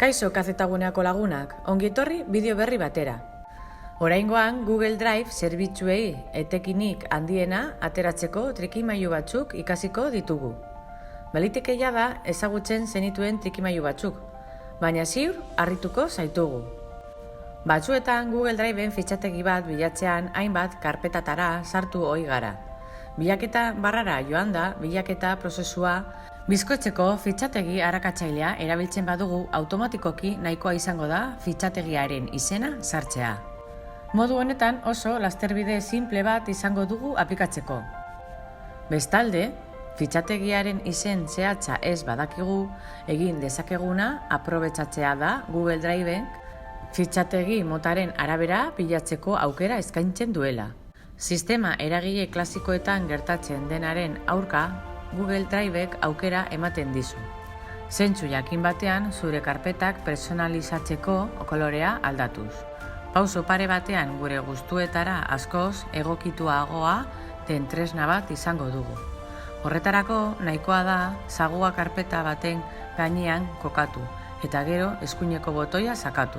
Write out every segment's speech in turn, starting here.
Kaixo kazetaguneako lagunak, ongi etorri bideo berri batera. Oraingoan Google Drive zerbitzuei etekinik handiena ateratzeko trikimailu batzuk ikasiko ditugu. Baliteke jada ezagutzen zenituen trikimailu batzuk, baina ziur harrituko zaitugu. Batzuetan Google Driveen fitxategi bat bilatzean hainbat karpetatara sartu ohi gara. Bilaketa barrara joan da, bilaketa prozesua bizkotzeko fitxategi arakatzailea erabiltzen badugu automatikoki nahikoa izango da fitxategiaren izena sartzea. Modu honetan oso lasterbide simple bat izango dugu aplikatzeko. Bestalde, fitxategiaren izen zehatza ez badakigu, egin dezakeguna aprobetxatzea da Google Drivek fitxategi motaren arabera pilatzeko aukera eskaintzen duela. Sistema eragile klasikoetan gertatzen denaren aurka, Google Drivek aukera ematen dizu. Zentzu jakin batean zure karpetak personalizatzeko kolorea aldatuz. Pauso pare batean gure gustuetara askoz egokituagoa den tresna bat izango dugu. Horretarako nahikoa da zagua karpeta baten gainean kokatu eta gero eskuineko botoia sakatu.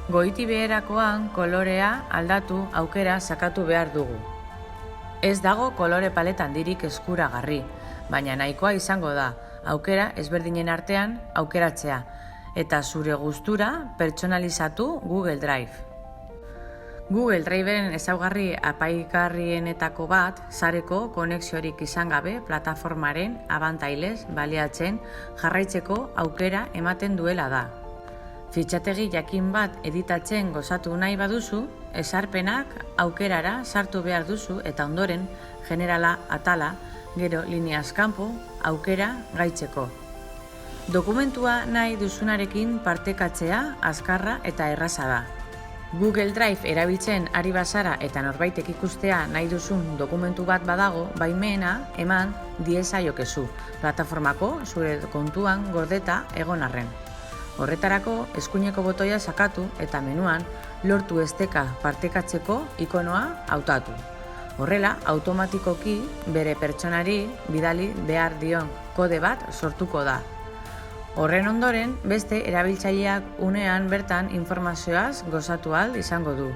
Goiti beherakoan kolorea aldatu aukera sakatu behar dugu. Ez dago kolore paleta handirik eskuragarri, baina nahikoa izango da aukera ezberdinen artean aukeratzea eta zure gustura pertsonalizatu Google Drive. Google Driveren ezaugarri apaigarrienetako bat sareko konexiorik izan gabe plataformaren abantailez baliatzen jarraitzeko aukera ematen duela da. Fitxategi jakin bat editatzen gozatu nahi baduzu, ezarpenak aukerara sartu behar duzu eta ondoren generala atala, gero lineaz kanpo aukera gaitzeko. Dokumentua nahi duzunarekin partekatzea azkarra eta erraza da. Google Drive erabiltzen ari bazara eta norbaitek ikustea nahi duzun dokumentu bat badago, baimena eman diezaiokezu, plataformako zure kontuan gordeta egon arren. Horretarako eskuineko botoia sakatu eta menuan lortu esteka partekatzeko ikonoa hautatu. Horrela, automatikoki bere pertsonari bidali behar dion kode bat sortuko da. Horren ondoren, beste erabiltzaileak unean bertan informazioaz gozatu ahal izango du.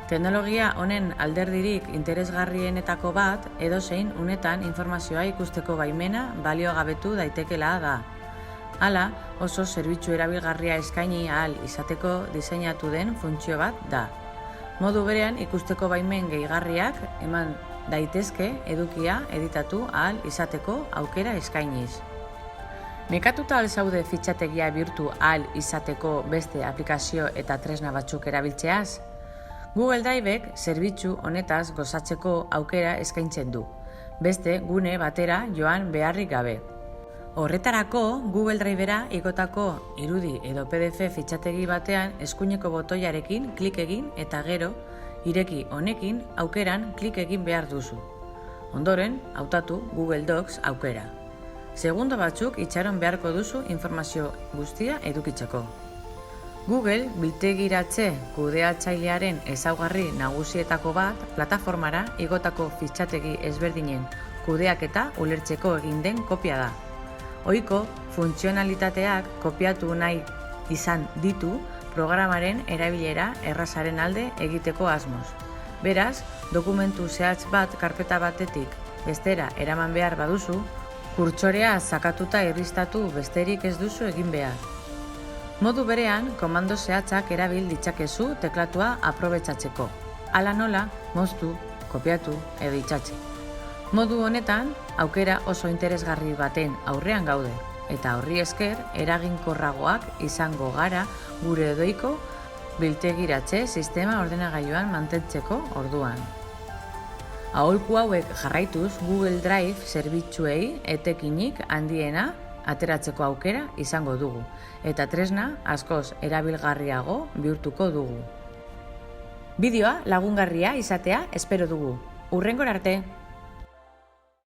Teknologia honen alderdirik interesgarrienetako bat edozein unetan informazioa ikusteko baimena baliogabetu daitekela da. Hala, oso zerbitzu erabilgarria eskaini ahal izateko diseinatu den funtzio bat da. Modu berean ikusteko baimen gehigarriak eman daitezke edukia editatu ahal izateko aukera eskainiz. Nekatuta al zaude fitxategia bihurtu ahal izateko beste aplikazio eta tresna batzuk erabiltzeaz? Google Drivek zerbitzu honetaz gozatzeko aukera eskaintzen du, beste gune batera joan beharrik gabe. Horretarako, Google Drivera igotako irudi edo PDF fitxategi batean eskuineko botoiarekin klik egin eta gero, ireki honekin aukeran klik egin behar duzu. Ondoren, hautatu Google Docs aukera. Segundo batzuk itxaron beharko duzu informazio guztia edukitzeko. Google biltegiratze kudeatzailearen ezaugarri nagusietako bat plataformara igotako fitxategi ezberdinen kudeaketa ulertzeko egin den kopia da. Ohiko funtzionalitateak kopiatu nahi izan ditu programaren erabilera errazaren alde egiteko asmoz. Beraz, dokumentu zehatz bat karpeta batetik bestera eraman behar baduzu, kurtsorea sakatuta irristatu besterik ez duzu egin behar. Modu berean, komando zehatzak erabil ditzakezu teklatua aprobetxatzeko. Hala nola, moztu, kopiatu edo itsatsi. Modu honetan, aukera oso interesgarri baten aurrean gaude, eta horri esker eraginkorragoak izango gara gure doiko biltegiratze sistema ordenagailuan mantentzeko orduan. Aholku hauek jarraituz Google Drive zerbitzuei etekinik handiena ateratzeko aukera izango dugu, eta tresna askoz erabilgarriago bihurtuko dugu. Bideoa lagungarria izatea espero dugu. Hurrengora arte!